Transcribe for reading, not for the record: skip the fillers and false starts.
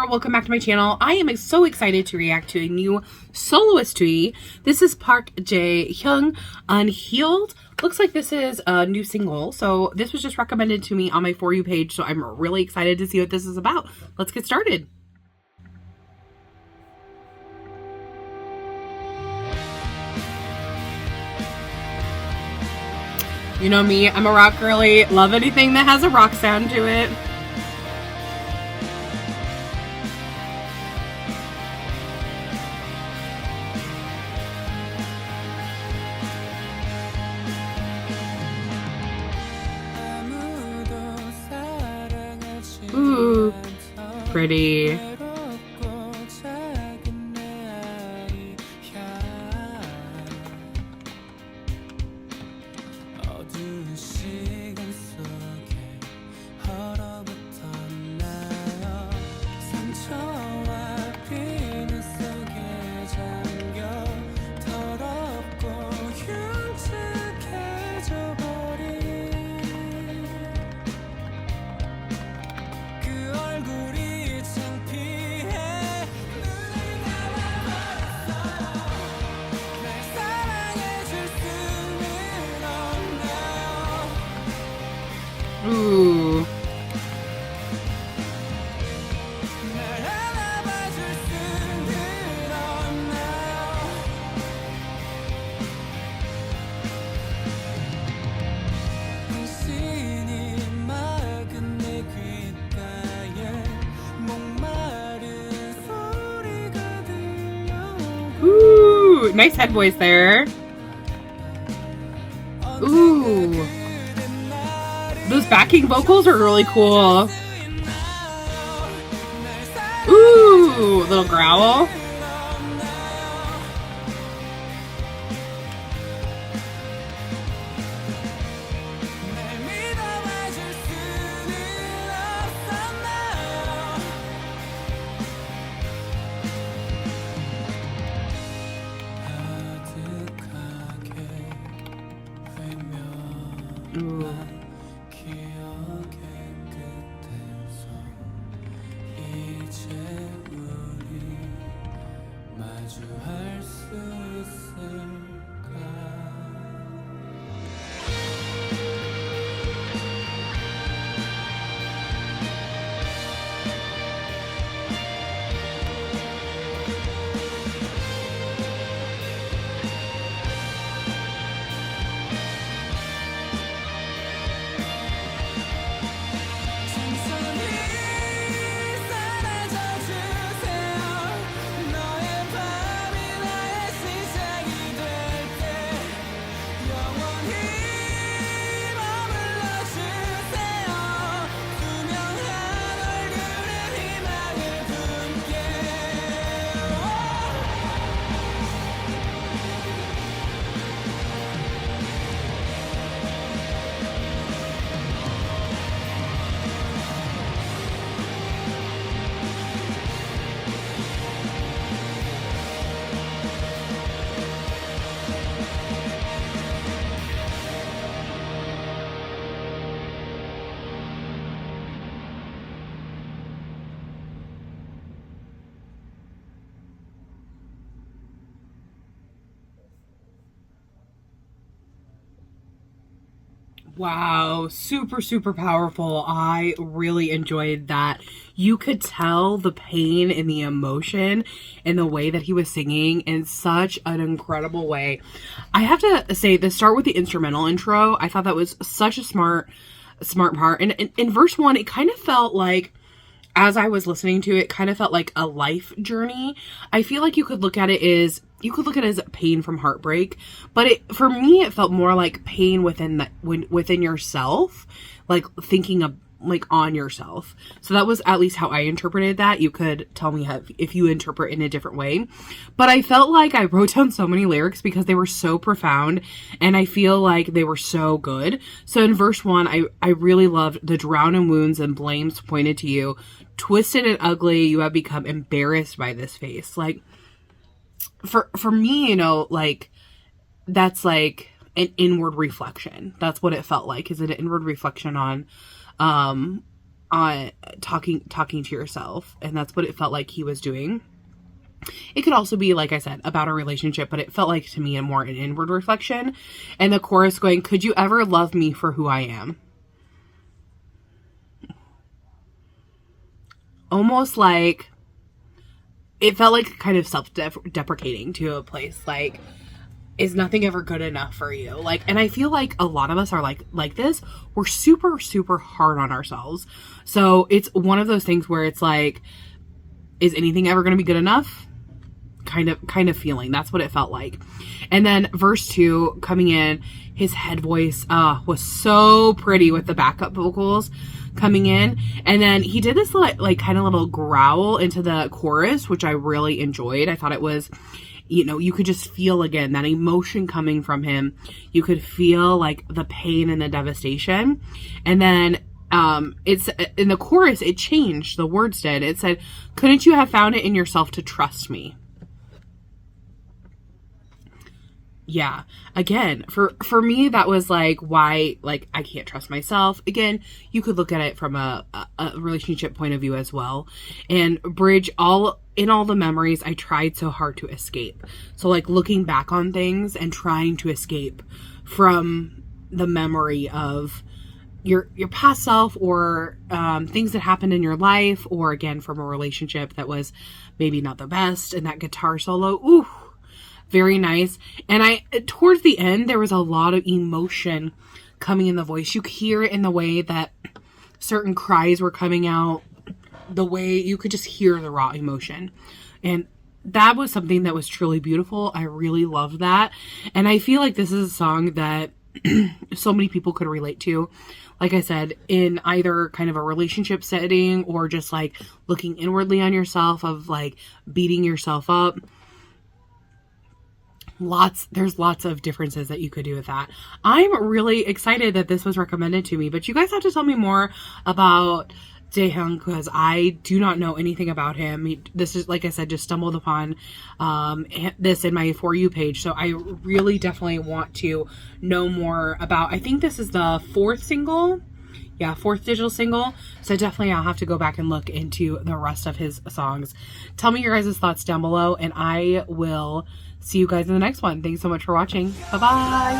there, welcome back to my channel. I am so excited to react to a new soloist tweet. This is Park Jae Hyung, Unhealed. Looks like this is a new single, so this was just recommended to me on my For You page, so I'm really excited to see what this is about. Let's get started. You know me, I'm a rock girly, love anything that has a rock sound to it. Ooh, pretty. Ooh. Ooh, nice head voice there. Ooh. Those backing vocals are really cool. Ooh, little growl. Ooh. Wow, super powerful. I really enjoyed that. You could tell the pain and the emotion in the way that he was singing in such an incredible way. I have to say, the start with the instrumental intro, I thought that was such a smart part. And in verse 1, it kind of felt like, as I was listening to it, kind of felt like a life journey. I feel like you could look at it as pain from heartbreak, but for me it felt more like pain within yourself, like thinking of like on yourself. So that was at least how I interpreted that. You could tell me if you interpret in a different way, but I felt like I wrote down so many lyrics because they were so profound and I feel like they were so good. So in verse 1, I really loved the drown in wounds and blames pointed to you, twisted and ugly, you have become embarrassed by this face. Like for me, you know, like that's like an inward reflection. That's what it felt like, is it an inward reflection on talking to yourself. And that's what it felt like he was doing. It could also be, like I said, about a relationship, but it felt like to me more an inward reflection. And the chorus going, could you ever love me for who I am? Almost like, it felt like kind of self-deprecating to a place, like, is nothing ever good enough for you? Like, and I feel like a lot of us are like this. We're super, super hard on ourselves. So it's one of those things where it's like, is anything ever going to be good enough? Kind of feeling. That's what it felt like. And then verse 2 coming in, his head voice was so pretty with the backup vocals coming in. And then he did this like kind of little growl into the chorus, which I really enjoyed. I thought it was, you know, you could just feel again that emotion coming from him. You could feel like the pain and the devastation. And then it's in the chorus, it changed. The words did. It said, couldn't you have found it in yourself to trust me? Yeah. Again, for me, that was like, why, like, I can't trust myself. Again, you could look at it from a relationship point of view as well. And bridge all the memories I tried so hard to escape. So like looking back on things and trying to escape from the memory of your past self, or things that happened in your life, or again, from a relationship that was maybe not the best. And that guitar solo, ooh, very nice. And towards the end, there was a lot of emotion coming in the voice. You could hear it in the way that certain cries were coming out, the way you could just hear the raw emotion. And that was something that was truly beautiful. I really loved that. And I feel like this is a song that so many people could relate to. Like I said, in either kind of a relationship setting, or just like looking inwardly on yourself, of like beating yourself up. There's lots of differences that you could do with that. I'm really excited that this was recommended to me, but you guys have to tell me more about Jae Hyung, because I do not know anything about him. This is, like I said, just stumbled upon this in my For You page. So I really definitely want to know more about, I think this is the fourth digital single. So definitely I'll have to go back and look into the rest of his songs. Tell me your guys' thoughts down below, and I will see you guys in the next one. Thanks so much for watching. Bye-bye.